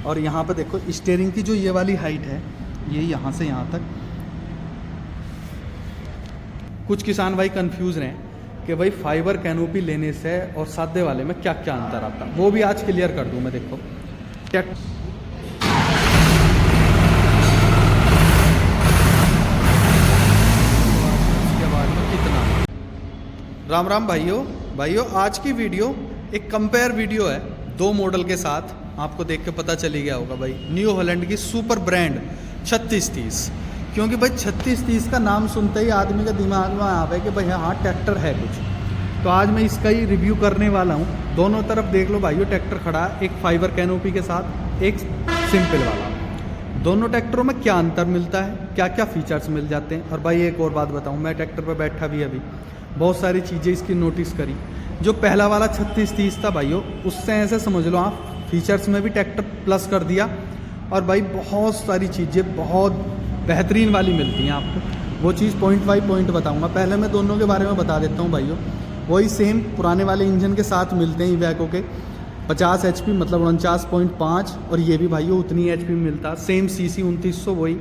और यहाँ पे देखो स्टीयरिंग की जो ये वाली हाइट है, ये यहाँ से यहाँ तक। कुछ किसान भाई कंफ्यूज रहे कि भाई फाइबर कैनोपी लेने से और सादे वाले में क्या क्या अंतर आता है, वो भी आज क्लियर कर दूँ मैं। देखो कितना। राम राम भाइयों, आज की वीडियो एक कंपेयर वीडियो है दो मॉडल के साथ। आपको देख के पता चली गया होगा भाई, न्यू हॉलैंड की सुपर ब्रांड 3630। क्योंकि भाई 3630 का नाम सुनते ही आदमी का दिमाग में आ है कि भाई हाँ ट्रैक्टर है कुछ, तो आज मैं इसका ही रिव्यू करने वाला हूँ। दोनों तरफ देख लो भाइयों, ट्रैक्टर खड़ा है, एक फाइबर कैनोपी के साथ, एक सिंपल वाला। दोनों ट्रैक्टरों में क्या अंतर मिलता है, क्या क्या फीचर्स मिल जाते हैं। और भाई एक और बात बताऊँ, मैं ट्रैक्टर पर बैठा भी अभी बहुत सारी चीज़ें इसकी नोटिस करी। जो पहला वाला 3630 था भाइयों, उससे ऐसे समझ लो आप फीचर्स में भी ट्रैक्टर प्लस कर दिया। और भाई बहुत सारी चीज़ें बहुत बेहतरीन वाली मिलती हैं आपको। वो चीज़ पॉइंट बाई पॉइंट बताऊंगा। पहले मैं दोनों के बारे में बता देता हूं भाइयों। वही सेम पुराने वाले इंजन के साथ मिलते हैं इवैको के 50 HP, मतलब 49.5। और ये भी भाइयों उतनी HP में मिलता, सेम CC 2900 वही।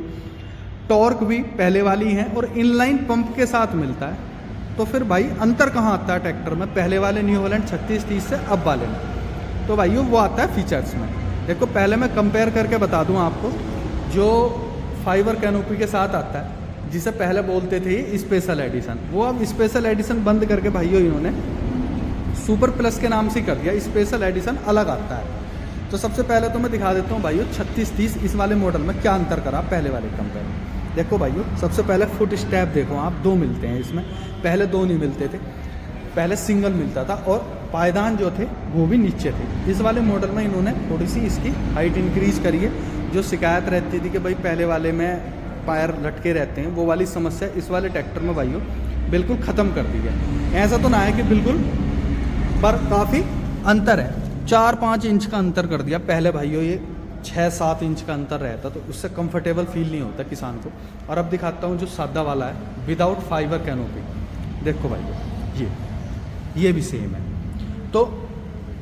टॉर्क भी पहले वाली है और इनलाइन पंप के साथ मिलता है। तो फिर भाई अंतर कहाँ आता है ट्रैक्टर में, पहले वाले न्यू हॉलैंड 3630 से अब वाले में? तो भाइयों वो आता है फीचर्स में। देखो पहले मैं कंपेयर करके बता दूं आपको। जो फाइबर कैनोपी के साथ आता है, जिसे पहले बोलते थे स्पेशल एडिशन, वो अब स्पेशल एडिशन बंद करके भाइयों इन्होंने सुपर प्लस के नाम से कर दिया। स्पेशल एडिशन अलग आता है। तो सबसे पहले तो मैं दिखा देता हूँ भाइयों 3630 इस वाले मॉडल में क्या अंतर करा पहले वाले कंपेयर में। देखो भाइयों, सबसे पहले फुट स्टेप देखो आप, दो मिलते हैं इसमें, पहले दो नहीं मिलते थे, पहले सिंगल मिलता था। और पायदान जो थे वो भी नीचे थे। इस वाले मॉडल में इन्होंने थोड़ी सी इसकी हाइट इंक्रीज करी है। जो शिकायत रहती थी कि भाई पहले वाले में पायर लटके रहते हैं, वो वाली समस्या इस वाले ट्रैक्टर में भाइयों बिल्कुल ख़त्म कर दी है। ऐसा तो ना है कि बिल्कुल, पर काफ़ी अंतर है। 4-5 इंच का अंतर कर दिया। पहले भाइयों ये 6-7 इंच का अंतर रहता, तो उससे कंफर्टेबल फील नहीं होता किसान को। और अब दिखाता हूँ जो सादा वाला है विदाउट फाइबर कैनोपी। देखो भाइयों ये भी सेम है। तो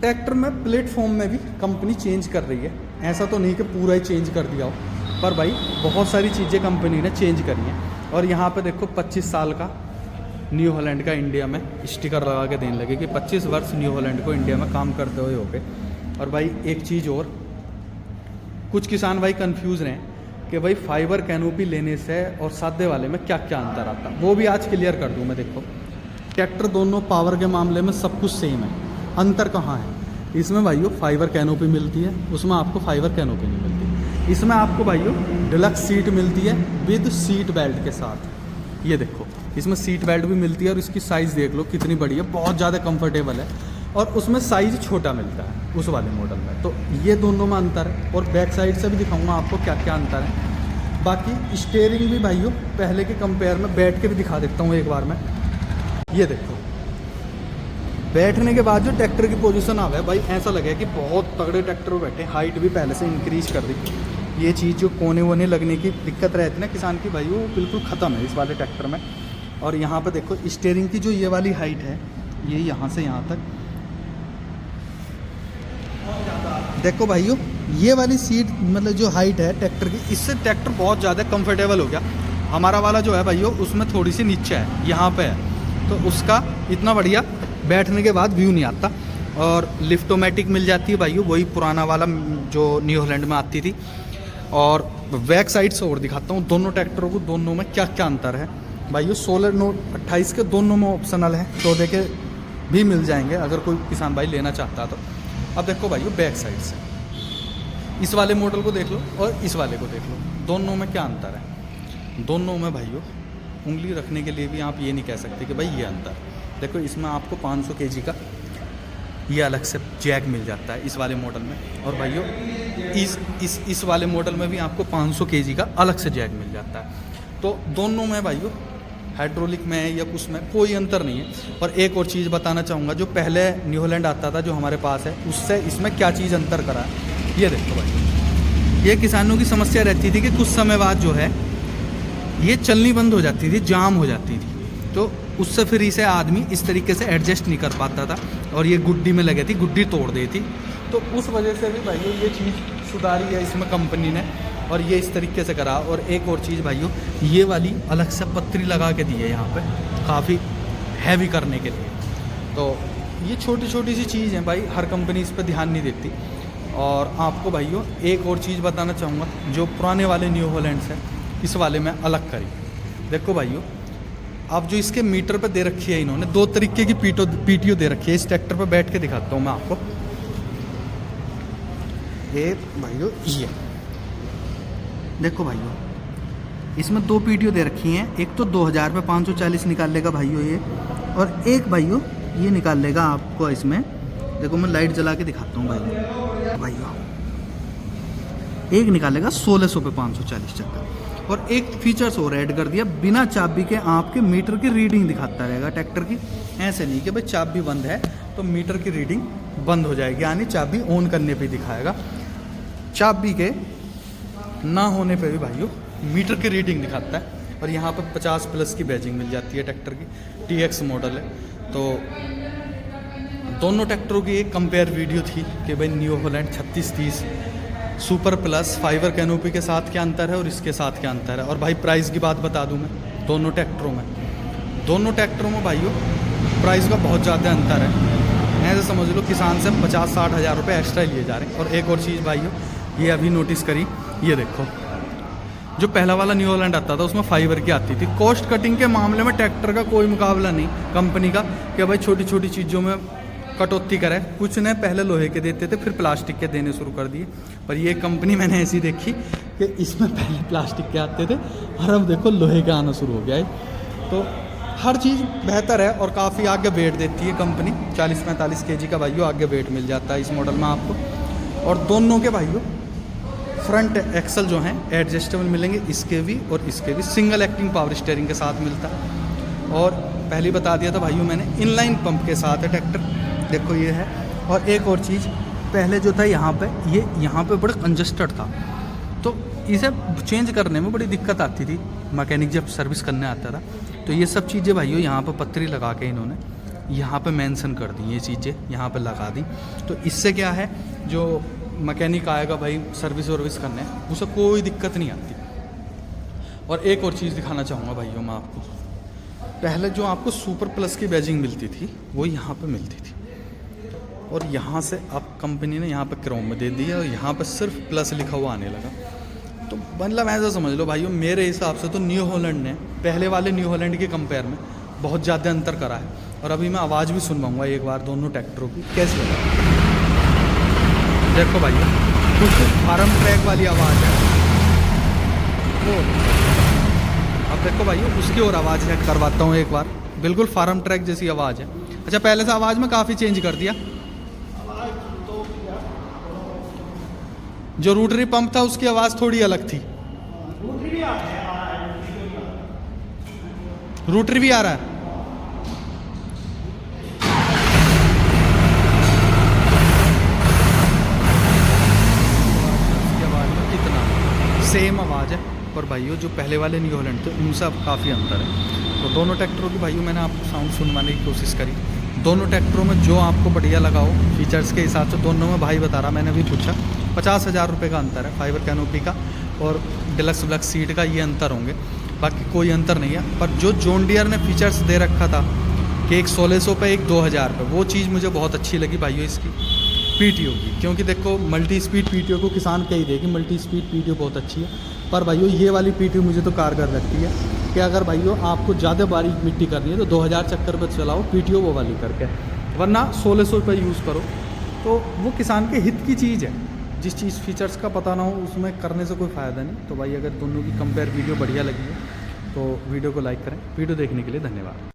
ट्रैक्टर में प्लेटफॉर्म में भी कंपनी चेंज कर रही है। ऐसा तो नहीं कि पूरा ही चेंज कर दिया हो, पर भाई बहुत सारी चीज़ें कंपनी ने चेंज करी हैं। और यहाँ पे देखो 25 साल का न्यू हॉलैंड का इंडिया में स्टिकर लगा के देने लगे कि 25 वर्ष न्यू हॉलैंड को इंडिया में काम करते हुए हो गए। और भाई एक चीज़ और, कुछ किसान भाई कंफ्यूज रहे कि भाई फाइबर कैनोपी लेने से और सादे वाले में क्या क्या अंतर आता है, वो भी आज क्लियर कर दूँ मैं। देखो ट्रैक्टर दोनों पावर के मामले में सब कुछ सेम है। अंतर कहाँ है? इसमें भाइयों फाइबर कैनोपी मिलती है, उसमें आपको फाइबर कैनोपी नहीं मिलती। इसमें आपको भाइयों डिलक्स सीट मिलती है विद सीट बेल्ट के साथ। ये देखो इसमें सीट बेल्ट भी मिलती है और इसकी साइज़ देख लो कितनी बड़ी है, बहुत ज़्यादा कंफर्टेबल है। और उसमें साइज़ छोटा मिलता है उस वाले मॉडल में। तो ये दोनों में अंतर है। और बैक साइड से भी दिखाऊंगा आपको क्या क्या अंतर है। बाकी स्टीयरिंग भी भाइयों पहले के कंपेयर में बैठ के भी दिखा देता हूँ एक बार में। ये देखो बैठने के बाद जो ट्रैक्टर की पोजीशन आ गया भाई, ऐसा लगे कि बहुत तगड़े ट्रैक्टर में बैठे। हाइट भी पहले से इंक्रीज कर दी। ये चीज़ जो कोने वोने लगने की दिक्कत रहती ना किसान की भाई, वो बिल्कुल ख़त्म है इस वाले ट्रैक्टर में। और यहाँ पे देखो स्टीयरिंग की जो ये वाली हाइट है, ये यहाँ से यहाँ तक देखो भाइयों, ये वाली सीट मतलब जो हाइट है ट्रैक्टर की, इससे ट्रैक्टर बहुत ज़्यादा कंफर्टेबल हो गया। हमारा वाला जो है भाइयों उसमें थोड़ी सी नीचे है, यहाँ पे है, तो उसका इतना बढ़िया बैठने के बाद व्यू नहीं आता। और लिफ्टोमेटिक मिल जाती है भाइयों, वही पुराना वाला जो न्यू हॉलैंड में आती थी। और बैक साइड से और दिखाता हूँ दोनों ट्रैक्टरों को, दोनों में क्या क्या अंतर है भाइयों। 16 नोट 28 के दोनों में ऑप्शनल है, 14 के भी मिल जाएंगे अगर कोई किसान भाई लेना चाहता तो। अब देखो भाइयों बैक साइड से इस वाले मॉडल को देख लो और इस वाले को देख लो, दोनों में क्या अंतर है। दोनों में भाइयों उंगली रखने के लिए भी आप ये नहीं कह सकते कि भाई ये अंतर। देखो इसमें आपको 500 kg का ये अलग से जैक मिल जाता है इस वाले मॉडल में। और भाइयों इस वाले मॉडल में भी आपको 500 kg का अलग से जैक मिल जाता है। तो दोनों में भाइयों हाइड्रोलिक में या कुछ में कोई अंतर नहीं है। और एक और चीज़ बताना चाहूँगा, जो पहले न्यू हॉलैंड आता था जो हमारे पास है, उससे इसमें क्या चीज़ अंतर करा है। ये देखो भाई, ये किसानों की समस्या रहती थी कि कुछ समय बाद जो है ये चलनी बंद हो जाती थी, जाम हो जाती थी। तो उससे फिर इसे आदमी इस तरीके से एडजस्ट नहीं कर पाता था और ये गुड्डी में लगे थी, गुड्डी तोड़ दी थी। तो उस वजह से भी भाई ये चीज़ सुधारी है इसमें कंपनी ने, और ये इस तरीके से करा। और एक और चीज़ भाइयों, ये वाली अलग से पत्ती लगा के दी है यहाँ पे, काफ़ी हैवी करने के लिए। तो ये छोटी छोटी सी चीज़ है भाई, हर कंपनी इस पर ध्यान नहीं देती। और आपको भाइयों एक और चीज़ बताना चाहूँगा, जो पुराने वाले न्यू हॉलैंड्स हैं इस वाले में अलग करी। देखो भाइयों, अब जो इसके मीटर पे दे रखी है इन्होंने, 2 तरीके की पीटीओ दे रखी है। इस ट्रैक्टर पे बैठ के दिखाता हूँ मैं आपको। ये भाइयों ये देखो भाइयों, इसमें 2 पीटीओ दे रखी हैं। एक तो 2000 पे 540 निकाल लेगा भाइयों ये, और एक भाइयों ये निकाल लेगा आपको इसमें। देखो मैं लाइट जला के दिखाता हूँ भाइयों, एक निकालेगा 1600 पे 540 चक्कर। और एक फीचर्स और ऐड कर दिया, बिना चाबी के आपके मीटर की रीडिंग दिखाता रहेगा ट्रैक्टर की। ऐसे नहीं कि भाई चाबी बंद है तो मीटर की रीडिंग बंद हो जाएगी, यानी चाबी ऑन करने पे दिखाएगा। चाबी के ना होने पे भी भाइयों मीटर की रीडिंग दिखाता है। और यहाँ पर 50+ की बैजिंग मिल जाती है ट्रैक्टर की, TX मॉडल है। तो दोनों ट्रैक्टरों की एक कंपेयर वीडियो थी कि भाई new Holland 3630 super plus fibre canopy के साथ क्या अंतर है और इसके साथ क्या अंतर है। और भाई प्राइस की बात बता दूं मैं, दोनों ट्रैक्टरों में भाइयों प्राइस का बहुत ज़्यादा अंतर है। ऐसे समझ लो किसान से 50-60 हज़ार रुपये एक्स्ट्रा लिए जा रहे हैं। और एक और चीज़ भाइयों, ये अभी नोटिस करी, ये देखो जो पहला वाला न्यू हॉलैंड आता था उसमें फाइबर की आती थी। कॉस्ट कटिंग के मामले में ट्रैक्टर का कोई मुकाबला नहीं कंपनी का, कि भाई छोटी छोटी चीज़ों में कटौती करे। कुछ ने पहले लोहे के देते थे, फिर प्लास्टिक के देने शुरू कर दिए। पर ये कंपनी मैंने ऐसी देखी कि इसमें पहले प्लास्टिक के आते थे और अब देखो लोहे के आना शुरू हो गया है। तो हर चीज़ बेहतर है और काफ़ी आगे वेट देती है कंपनी। 40-45 kg का भाइयों आगे वेट मिल जाता है इस मॉडल में आपको। और दोनों के भाइयों फ्रंट एक्सल जो हैं एडजस्टेबल मिलेंगे, इसके भी और इसके भी। सिंगल एक्टिंग पावर स्टीयरिंग के साथ मिलता है। और पहले बता दिया था भाइयों मैंने, इनलाइन पंप के साथ है ट्रैक्टर, देखो ये है। और एक और चीज़, पहले जो था यहाँ पे बड़ा कंजस्टेड था, तो इसे चेंज करने में बड़ी दिक्कत आती थी मैकेनिक जब सर्विस करने आता था। तो ये सब चीज़ें भाइयों यहाँ पर पत्ती लगा के इन्होंने यहाँ पे मेंशन कर दी, ये चीज़ें यहाँ पे लगा दी। तो इससे क्या है, जो मैकेनिक आएगा भाई सर्विस वर्विस करने, उसे कोई दिक्कत नहीं आती। और एक और चीज़ दिखाना चाहूँगा भाइयों मैं आपको, पहले जो आपको सुपर प्लस की बैजिंग मिलती थी वो यहाँ पे मिलती थी, और यहाँ से अब कंपनी ने यहाँ पे क्रोम में दे दिया और यहाँ पे सिर्फ प्लस लिखा हुआ आने लगा। तो मतलब ऐसा समझ लो भाइयों, मेरे हिसाब से तो न्यू हॉलैंड ने पहले वाले न्यू हॉलैंड के कंपेयर में बहुत ज़्यादा अंतर करा है। और अभी मैं आवाज़ भी सुनवाऊँगा एक बार दोनों ट्रैक्टरों की, कैसी लगा। देखो भाइयों, कुछ फार्म ट्रैक वाली आवाज़ है वो। अब देखो भाइयों उसकी और आवाज़ चेक करवाता हूँ एक बार, बिल्कुल फार्म ट्रैक जैसी आवाज़ है। अच्छा, पहले से आवाज़ में काफ़ी चेंज कर दिया। जो रोटरी पंप था उसकी आवाज़ थोड़ी अलग थी। रोटरी भी आ रहा है। सेम आवाज़ है, पर भाइयों जो पहले वाले न्यू हॉलैंड थे उनसे अब काफ़ी अंतर है। तो दोनों ट्रैक्टरों की भाइयों मैंने आपको साउंड सुनवाने की कोशिश करी। दोनों ट्रैक्टरों में जो आपको बढ़िया लगा हो फीचर्स के हिसाब से, दोनों में भाई बता रहा, मैंने भी पूछा 50,000 रुपये का अंतर है फाइबर कैनोपी का और डिलक्स ब्लैक सीट का, ये अंतर होंगे, बाकी कोई अंतर नहीं है। पर जो जॉन डियर ने फीचर्स दे रखा था कि एक 1600 पे एक 2000 पे, वो चीज़ मुझे बहुत अच्छी लगी भाइयों इसकी पीटीओ की। क्योंकि देखो मल्टी स्पीड पीटीओ को किसान कह ही दे कि मल्टी स्पीड पीटीओ बहुत अच्छी है, पर भाइयों ये वाली पीटीओ मुझे तो कारगर लगती है कि अगर भाइयों आपको ज़्यादा बारीक मिट्टी करनी है तो 2000 चक्कर पर चलाओ पीटीओ वो वाली करके, वरना 1600 पे यूज़ करो। तो वो किसान के हित की चीज़ है। जिस चीज़ फीचर्स का पता ना हो उसमें करने से कोई फ़ायदा नहीं। तो भाई अगर दोनों की कंपेयर वीडियो बढ़िया लगी है तो वीडियो को लाइक करें। वीडियो देखने के लिए धन्यवाद।